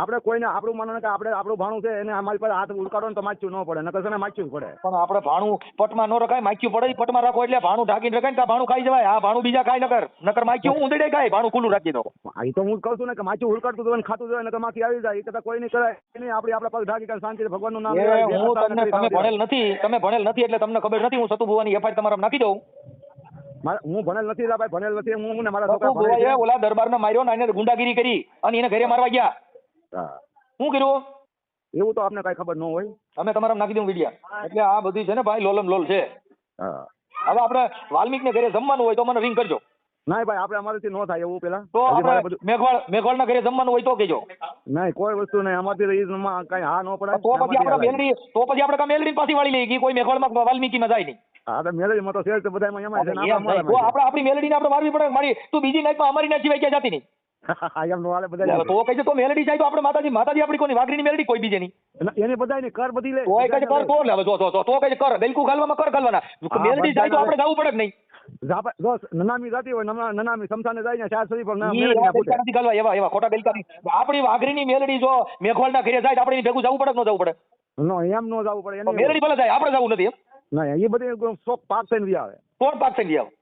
આપણે કોઈને આપણું માનો કે આપણે આપણું ભાણું છે એને અમારી પાસે હાથ ઉડકાડો ને તો માચ્યું ન પડે, નકર છે માચ્યું પડે. પણ આપણે ભાણું પટમાં ન રખાય, માચ્યું પડે. પટમાં રાખો એટલે ભાણું ઢાંકીને રખાય ને ભાણું ખાઈ જવાય. આ ભાણું બીજા ખાય નકર માચ્યું ઊંધડે ખાય, ભાણું ખુલ્લું રાખી દો. એ તો હું કહું છું ને કે માચ્યું ઉડકાડતું હોય ખાતું હોય નકર માખી આવી જાય. એ કદાચ કોઈ નહીં કરાય નહીં. આપણે પગ ઢાંકી કરીને શાંતિથી ભગવાનનું નામ લેવાય. તમે ભણેલ નથી એટલે તમને ખબર નથી. હું સતુ ભુવાની એફઆઈઆર તમારા નાખી દઉં. હું ભણેલ નથી ભાઈ, ભણેલ નથી. હું ને મારા છોકરા ઓલા દરબારને માર્યો ને એને ગુંડાગીરી કરી અને એને ઘરે મારવા ગયા. શું કર્યું એવું તો આપને કઈ ખબર ન હોય. અમે તમારા નાખી દઉં વિડીયા. એટલે આ બધી છે ને ભાઈ લોલમ લોલ છે. હવે આપણે વાલ્મીક ને ઘરે જમવાનું હોય તો મને રિંગ કરજો. ના ભાઈ આપણે અમારાથી ન થાય એવું. પેલા તો મેઘવાળ ના ઘરે જમવાનું હોય તો કહેજો. નહીં કોઈ વસ્તુ નહીં અમારથી કઈ હા ન પડે. તો પછી આપણે મેલડી પાછી વાળી લઈએ. કોઈ મેઘવાળમાં વાલ્મીકીમાં જાય નહીં. હા તો મેલડીમાં તો શેર બધા એમાં છે. આપણે આપણી મેલડીને આપણે મારવી પડે. મારી તું બીજી નાઈટમાં અમારી નાઈટ સિવાય ક્યાં જતી નહીં. તો કઈ તો મેલડી જાય તો આપણે માતાજી આપણી કોની વાઘરીની મેલડી કોઈ બીજે નહીં. એને બધાની કર બધી લે. તો કઈ કર તો લે. તો કઈ કર બિલકુલ ગાલવામાં કર ગાલવાના. મેલડી જાય તો આપણે જવું પડે કે નહીં. નનામી જાતી હોય નનામી સમસાને જાય ને 4 સદી પર એવા ખોટા બિલકાની. આપણી વાઘરીની મેલડી જો મેઘવાળના ઘરે જાય તો આપણે ભેગું જવું પડે કે ન જવું પડે? એમ ન જવું પડે. મેલડી ભલે જાય આપણે જવું નથી એમ. ના એ બધી શોખ પાક થઈને આવે. કોણ પાક થઈને આવે?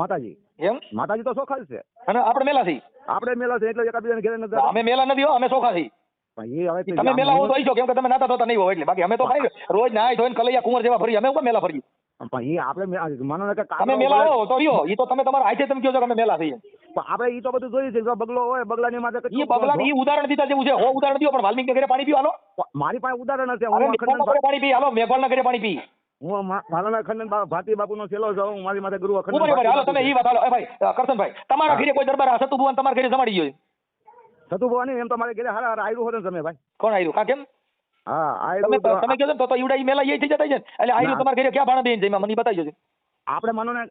માતાજી. એમ માતાજી તો શોખા છે અને આપણે મેલા છીએ. આપણે મેલા છે એટલે એકબીજાને ઘરે નથી. અમે મેલા નથી હો, અમે શોખા છીએ. તમે મેલા હો તો ઈ છો કેમ કે તમે નાતા ધોતા નહીં હો એટલે. બાકી અમે તો ખાઈ રોજ નાઈ ધોઈને કલૈયા કુંવર જેવા ફરી. અમે ઉપર મેલા ફરીએ. પણ એ આપણે માનો ને કે તમે મેલા હો તો રહ્યો. ઈ તો તમે તમારા હાથે તમે કહો છો કે અમે મેલા છીએ. પણ આપણે ઈ તો બધું જોયું છે જો બગલો હોય બગલાની માથે ઈ બગલાની ઈ ઉદાહરણ દીધા જેવું છે. હો ઉદાહરણ દીધો પણ વાલ્મીકી ઘરે પાણી પીવો હાલો. મારી પાસે ઉદાહરણ હશે. અરે મેઘવાળના ઘરે પાણી પી હાલો, મેઘવાળના ઘરે પાણી પી. હું મારા અખંડ ભાતી બાપુનો છેલ્લો છું. મારી માથે ગુરુ અખંડ બરાબર. હાલો તમે ઈ વાત હાલો. ભાઈ કરશનભાઈ, તમારા ઘરે કોઈ દરબાર સતુ ભુવન તમારા ઘરે જમાડી ગયો? સતુ ભુવન એમ તમારે ઘરે હારા આયરું હોત ને તમે ભાઈ. કોણ આયરું? કા કેમ? હા તમે આયરું કહો તો ઈવડા ઈ મેલા ઈ થઈ જતા છે ને. એટલે આયરું તમારા ઘરે ક્યાં ભાણા બેન છે મને બતાવી જજો. આપણે માનો ને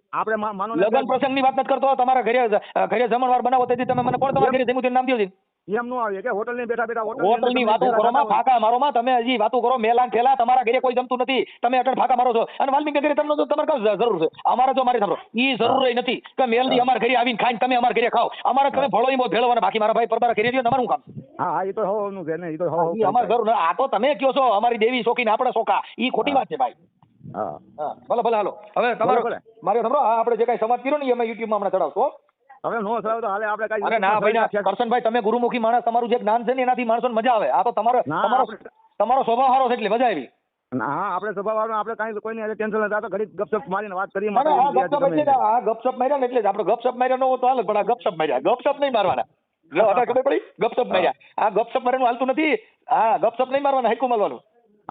લગન પ્રસંગની વાત નથી કરતો. તમારા ઘરે જમણવાર બનાવો તેથી તમે મને કોણ તમારા ઘરે જમ્યું તેનું નામ દો છે? એમ નો આવે કે હોટલ ની બેઠા બેઠા હોટલની વાતો કરો માં, ફાકા મારો માં. તમે હજી વાતો કરો મેલાન ઠેલા. તમારા ઘરે કોઈ જમતું નથી, તમે અટણ ફાકા મારો છો. અને વાલ્મીકી ઘરે તમને તમારે કઈ જરૂર છે? અમારે જો મારી સાંભળો, ઈ જરૂર નથી કે મેલડી અમારા ઘરે આવીને ખાઈને તમે અમારા ઘરે ખાઓ. અમારે તમે ભળો ઈ ભેળવાના. બાકી મારા ભાઈ પરબારા ઘરે રહ્યો તમારું કામ. હા એ તો હોવાનું છે ને. ઈ તો ઈ અમારે જરૂર નથી. આ તો તમે કયો છો અમારી દેવી શોખીને આપણે શોખા. ઈ ખોટી વાત છે ભાઈ. હા હા ભલે ભલે હાલો. હવે તમારો મારે સાંભળો, આપણે જે કઈ સંવાદ કર્યો ને અમે યુટ્યુબ માં હમણાં ચડાવશો. હવે નો સરાવ તો હાલે આપણે કઈ. અરે ના ભાઈ કરશનભાઈ, તમે ગુરુમુખી માણસ, તમારું જે જ્ઞાન છે ને એનાથી માણસોને મજા આવે. આ તો તમારો સ્વભાવ સારો છે એટલે મજા આવી. હા આપણે સ્વભાવ વાળો આપણે કઈ કોઈને ટેન્શન નથી. આ તો ઘડી ગપસપ મારીને વાત કરીએ. આ ગપસપ માર્યા ને એટલે જ આપણે ગપસપ માર્યા નો તો હાલે, પણ આ ગપસપ માર્યા. ગપસપ નહીં મારવાના. લો અત્યારે ખબર પડી? ગપસપ માર્યા. આ ગપસપ મારવાનું હાલતું નથી. હા ગપસપ નહીં મારવાના, હાઈકું મારવાનું.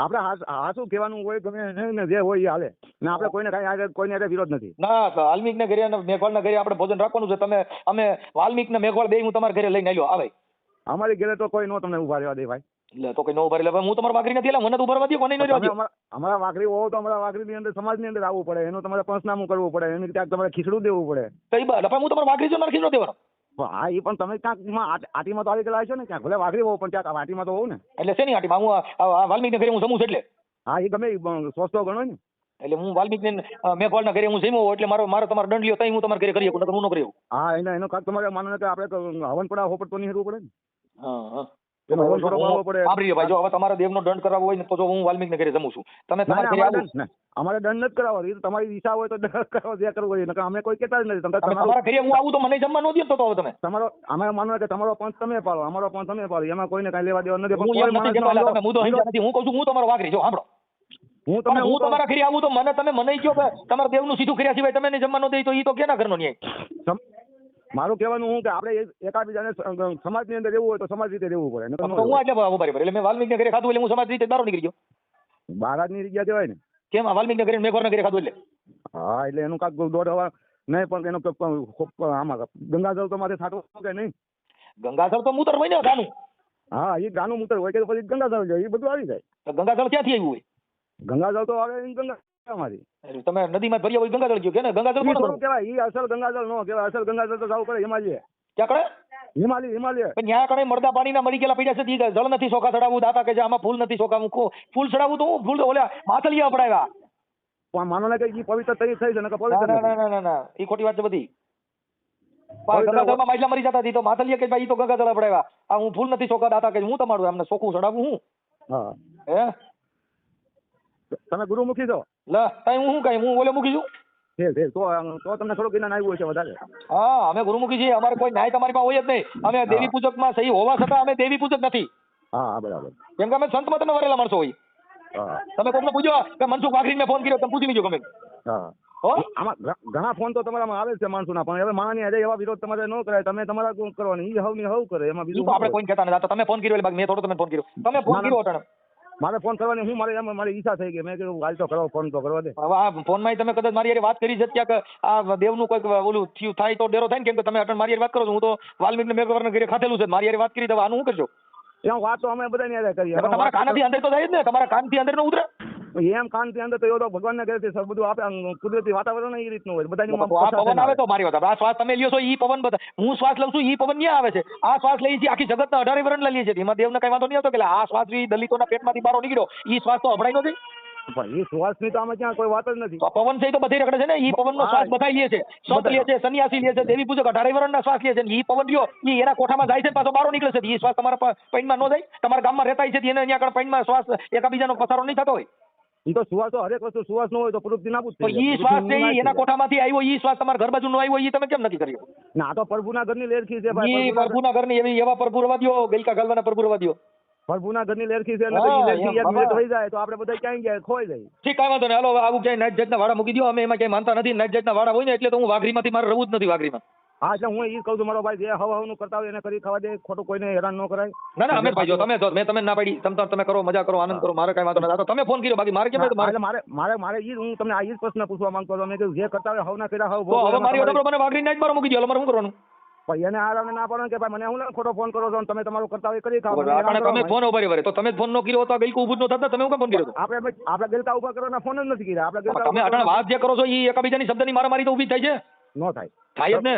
આપણે હાસું કહેવાનું હોય ગમે ને જે હોય એ હાલે ને. આપણે કોઈને કઈ કોઈને વિરોધ નથી. ના વાલ્મીક ને ઘરે અને મેઘવાળ ના ઘરે આપણે ભોજન રાખવાનું છે. તમે અમે વાલ્મીક ને મેઘવાળ બે હું તમારા ઘરે લઈને આવ્યો. આવે અમારી ઘરે તો કોઈ નો તમને ઉભા રહેવા દે ભાઈ. એટલે તો કઈ નો ઉભા રહે. હું તમારા વાઘરી નથી એટલે મને તો ઉભા રહેવા દે. કોને નો રહેવા? અમારા વાઘરી હોવ તો અમારા વાઘરી ની અંદર સમાજ ની અંદર આવવું પડે. એનું તમારે પંચનામું કરવું પડે. એને ક્યાંક તમારે ખીચડું દેવું પડે. કઈ બાદ હું તમારા વાઘરી છું, મારે ખીચડો દેવાનો. હા એ પણ તમે ક્યાંક આટીમાં તો આવી ગયેલા છો ને. ક્યાંક ભલે વાઘરી હોવ પણ ક્યાંક આટીમાં તો હોવ ને. એટલે શેની આટીમાં? હું વાલ્મીક ઘરે હું જમું છું એટલે. હા એ ગમે સોચતો ગણો ને. એટલે હું વાલ્મીક ને મેઘવાળ ના ઘરે હું જમ્યો એટલે મારો તમારો દંડ લ્યો તઈ હું તમારા ઘરે કરી શકું, નકર હું ન કરી શકું. હા એનો કાક તમારે માનો કે આપણે હવન પડા હોપટ તો નહીં હેરવું પડે ને. હા એનો હવન પડાવવો પડે. સાંભળી ભાઈ, જો હવે તમારા દેવનો દંડ કરાવવો હોય ને તો જો હું વાલ્મીક ને ઘરે જમું છું. તમે તમારા ઘરે આવો. અમારે દંડ નથી કરાવવો. એ તમારી ઈચ્છા હોય તો દંડ કરાવો, જે કરવો હોય. નકર અમે કોઈ કહેતા જ નથી. તમારા ઘરે હું આવું તો મને જમવા ન દે તો હવે તમે તમારો અમે માનો કે તમારો પંચ તમે પાડો, અમારો પંચ તમે પાડો. એમાં કોઈને કઈ લેવા દેવા નથી. હું એમ નથી કહેતો, તમે મુદ્દો સમજ્યા નથી. હું કહું છું હું તમારો વાઘરી. જો સાંભળો, હું તમારા ઘરે આવું તો મને કહો કે તમારા દેવનું સીધું કર્યા સિવાય તમે જમવા ન દે તો ઈ તો કેના ઘરનો ન્યાય? મારું કહેવાનું હું કે આપણે એકાબીજાને સમાજની અંદર રહેવું હોય તો સમાજ રીતે રહેવું પડે. હું એટલે બરાબર. એટલે મેં વાલ્મીક ઘરે ખાધું એટલે હું સમાજ રીતે બહાર નીકળી ગયો. બહાર જ નીકળી ગયા કહેવાય ને. કેમ? વાલ્મીક ઘરે મેઘવાળ ઘરે ખાધું એટલે. હા એટલે એનું કાંક દોઢ હવા નહીં પણ એનો આમાં ગંગાજળ તો માથે થતું કે નહીં? ગંગાજળ તો મૂતર હોય ને ગાનું. હા એ ગાનું મૂતર હોય કે પછી ગંગાજળ જાય એ બધું આવી જાય. તો ગંગાજળ ક્યાંથી આવ્યું હોય? ગંગાજળ તો આવે ગંગા અમારી. તમે નદીમાં ભર્યા હોય ગંગાજળ કયો કે ને? ગંગાજળ કોણ કહેવાય? એ અસલ ગંગાજળ નો કહેવાય. અસલ ગંગાજળ તો જવું પડે હિમાલય. ક્યાં કરે? હિમાલય. પણ ત્યાં કણે મળદા પાણીના મરી ગયેલા પીડ્યા છે. જળ નથી સોખા ચડાવવું દાતા કે આમાં ફૂલ નથી સોખા મૂકો. ફૂલ ચડાવવું તો હું ફૂલ તો ઓલા માથલિયા પડાવ્યા. પણ માનો ને કે એ પવિત્ર થઈ છે ને પવિત્ર. ના એ ખોટી વાત છે બધી. ગંગાજળમાં માછલા મરી જતા હતી તો માથલિયા કે ભાઈ તો ગંગાજળ પડાવ્યા. આ હું ફૂલ નથી સોખા દાતા કે હું તમારું અમને સોખું ચડાવું હું. હા હે તમે ગુરુમુખી છો? લા તઈ હું કઈ હું ઓલે મૂકી છું. તો તમને થોડું જ્ઞાન આવ્યું છે વધારે. હા અમે ગુરુમુખી છીએ. અમારે કોઈ ન્યાય તમારી પાસે હોય જ નહીં. અમે દેવી પૂજક માં સહી હોવા છતાં અમે દેવી પૂજક નથી. હા બરાબર. કેમ કે અમે સંતમાં તમે વરેલા માણસો હોય. તમે કોઈને પૂછો કે મનસુખ વાઘરીને ફોન કર્યો તમે પૂછી લીજો ગમે. આમાં ઘણા ફોન તો તમારામાં આવે છે માણસોના, પણ હવે માણસની આજે એવા વિરોધ તમારે ન કરાય. તમે તમારા કરવાની ઈ હવ ની હવ કરે. એમાં બીજું આપણે કોઈ કહેતા નથી. તમે ફોન કર્યો એટલે મેં થોડો તમે ફોન કર્યો. તમે ફોન કર્યો અટાણે મારે ફોન કરવાની હું મારી ઈચ્છા થઈ ગઈ. મેં કીધું હાલ તો કરો ફોન તો કરવા દે. હવે આ ફોનમાં તમે કદાચ મારી વાત કરી છે ક્યાંક આ દેવનું કોઈક ઓલું થયું થાય તો ડેરો થાય ને. કેમ કે તમે અટણ મારી વાત કરો છો. હું તો વાલ્મીક ને મેઘવાળના ઘરે ખાધેલું છે. મારી વાત કરી તો આનું શું કરજો? એમ વાત તો અમે બધાની યાદ કરીએ. તમારા કાનથી અંદર તો જાય જ ને. તમારા કાનથી અંદર નો ઉતરે. એમ કાનથી અંદર તો એવો તો ભગવાનના ઘરેથી બધું આપણે કુદરતી વાતાવરણ એ રીતનું હોય. બધાની આ પવન આવે તો મારી વાત. આ શ્વાસ તમે લ્યો છો ઈ પવન બધા હું શ્વાસ લઉં છું ઈ પવન ન્યા આવે છે. આ શ્વાસ લઈ છે આખી જગતના 18 વરણ લઈએ છે. એમાં દેવને કઈ વાંધો નહીં આવતો કે આ શ્વાસ દલિતોના પેટમાંથી બહાર નીકળ્યો. ઈ શ્વાસ તો અભડાઈ નો જાય. એ શ્વાસની તો આમાં ક્યાં કોઈ વાત જ નથી. પવન છે તો બધે રખડે છે ને. ઈ પવનનો શ્વાસ બધા લે છે. સંત લે છે, સન્યાસી લે છે, દેવી પૂજક 18 વરણના શ્વાસ લે છે. ઈ પવન લ્યો ઈ એના કોઠામાં જાય છે પાછો બહાર નીકળે છે. ઈ શ્વાસ તમારા પૈનમાં ન જાય. તમારા ગામમાં રહેતા છે એને અહીંયા આગળ પૈનમાં શ્વાસ એકાબીજાનો પસારો નહીં થતો હોય. ઈ તો શ્વાસ તો હરેક વસ્તુ શ્વાસ ન હોય તો પ્રવૃત્તિ નાબૂદ થઈ જાય. ઈ શ્વાસ છે ઈ એના કોઠામાંથી આવ્યો. ઈ શ્વાસ તમારા ઘર બાજુ નો આવ્યો. ઈ તમે કેમ નથી કર્યો? ના તો પ્રભુના ઘરની લેરખી છે ભાઈ. ઈ પ્રભુના ઘરની એવા પ્રભુ રવા દ્યો. ગઈકા ગાલવાના પ્રભુ રવા દ્યો. પ્રભુના ઘરની લેરખી છે. એક મિનિટ થઈ જાય તો આપણે બધા ક્યાંય ગયા ખોઈ જાય. ઠીક કાંઈ વાંધો નહીં. હાલો આવું ક્યાંય નાઈટ જાતના વાડા મૂકી દો. અમે એમાં ક્યાંય માનતા નથી. નાઈટ જાતના વાડા હોય ને એટલે તો હું વાઘરીમાંથી મારે રહેવું જ નથી. વાઘરીમાં હા એટલે હું એ કહું છું મારો ભાઈ જે હવાનું કરતા હોય એને કરી ખાવા દે, ખોટું કોઈને હેરાન ન કરાય. ના ના અમિતભાઈ જો મેં તમે ના પાડી, તમે કરો, મજા કરો, આનંદ કરો, મારે કઈ વાંધો નથી. આ તો તમે ફોન કર્યો, બાકી મારે કેમ એટલે મારે ઈ હું તમને આ ઈ જ પ્રશ્ન પૂછવા માંગતો હતો. મેં કીધું જે કરતા હોય હવના કર્યા હવ તો હવે મારી ઓટો મને વાઘરી નાઈટ મારો મૂકી દો, મારે શું કરવાનું? પણ એને આ ના પાડો કે ભાઈ મને હું ખોટો ફોન કરો છો ને તમે તમારું કરતા હોય કરી ખાવ. તમે ફોન ઉભા રહ્યો, તો તમે ફોન નો કર્યો તો ગઈકો ઉભું ન થતા, તમે હું કેમ ફોન કર્યો હતો? આપણે ગલકા ઉભા કરવાના ફોન જ નથી કર્યા. આપણે તમે અટાણે વાત જે કરો છો એ એકાબીજાની શબ્દની મારામારી તો ઊભી થાય છે? ન થાય થાય જ ને.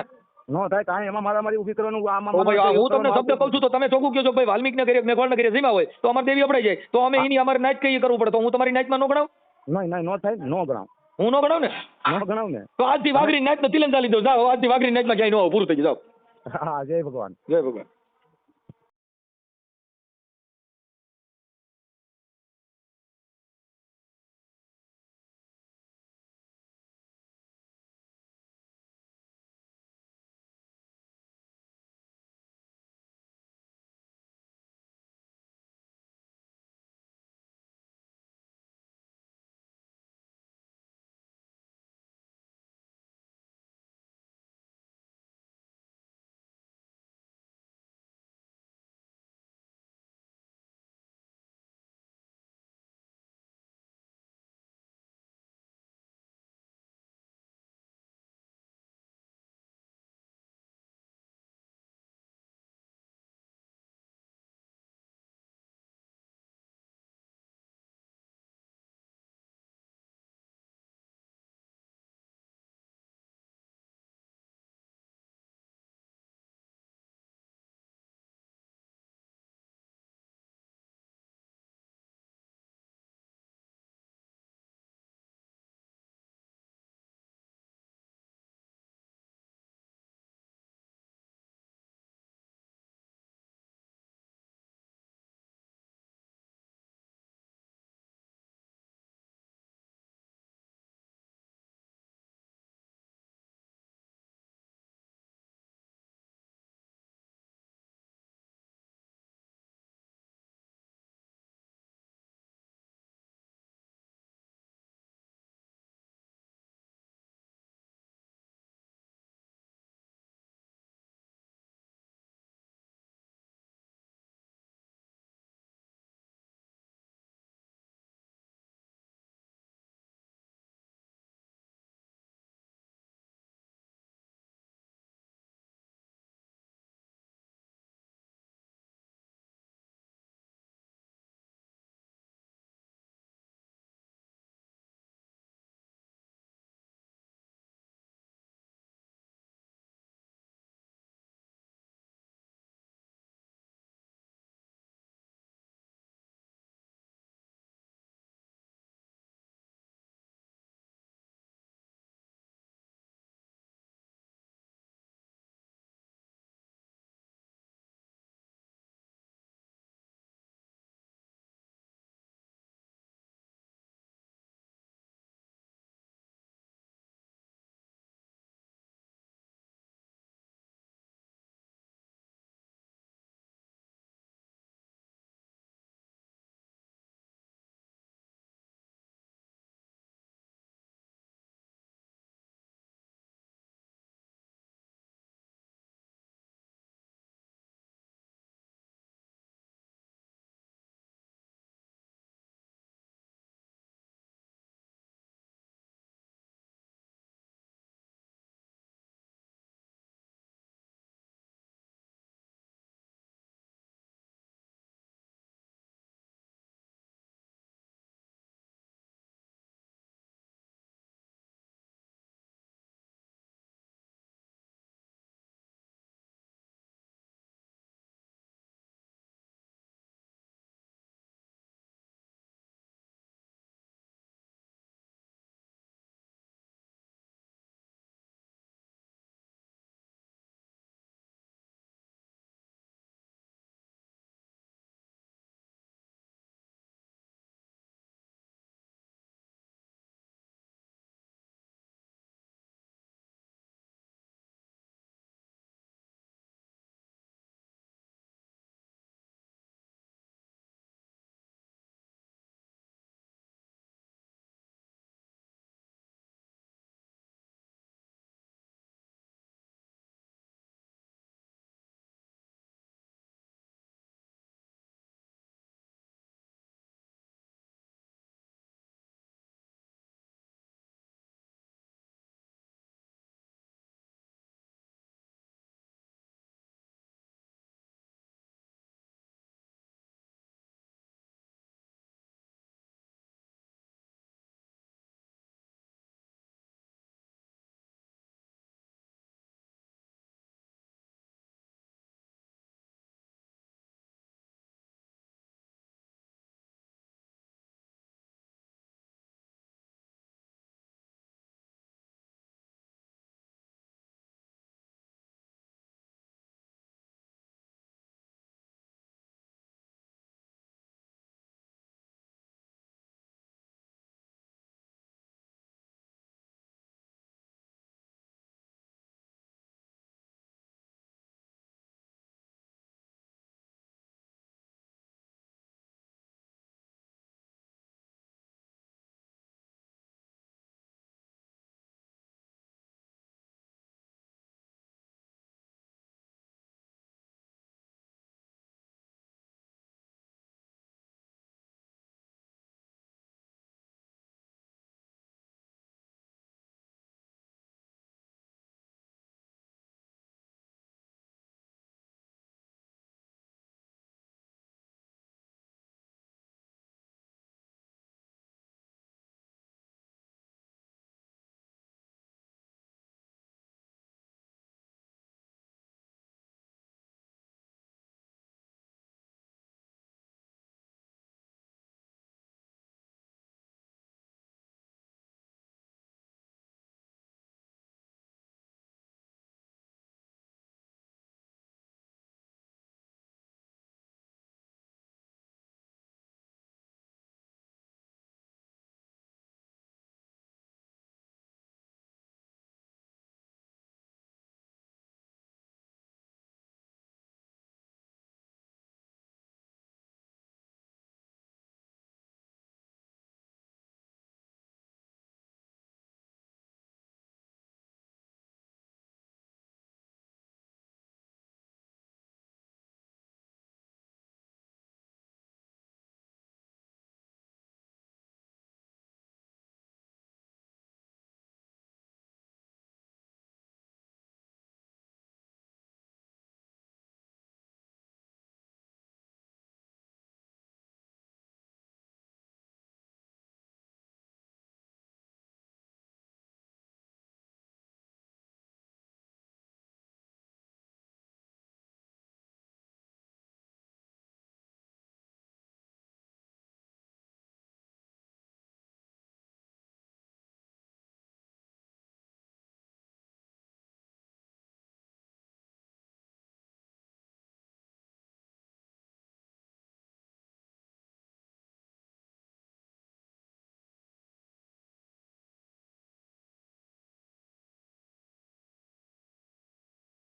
ન થાય કાંઈ એમાં મારામારી ઊભી કરવાનું આમાં. તો ભાઈ હું તમને શબ્દ કહું છું તો તમે ચોખ્ખું કહો છો ભાઈ વાલ્મીક ને કરીએ, મેઘવાળ ને કરીએ, સીમા હોય તો અમારે દેવી અપડાઈ જાય, તો અમે એની અમારે નાઈટ કઈ કરવું પડે, તો હું તમારી નાઈટમાં નો ગણાવ? નહીં ન થાય, ન ગણાવ. હું નો ગણાવ ને? ન ગણાવ ને. તો આજથી વાઘરી નાઈટ નો તિલંજા લીધો, જાઓ આજથી વાઘરી નાઈટમાં ક્યાંય ન આવો, પૂરું થઈ જાવ. હા જય ભગવાન. જય ભગવાન.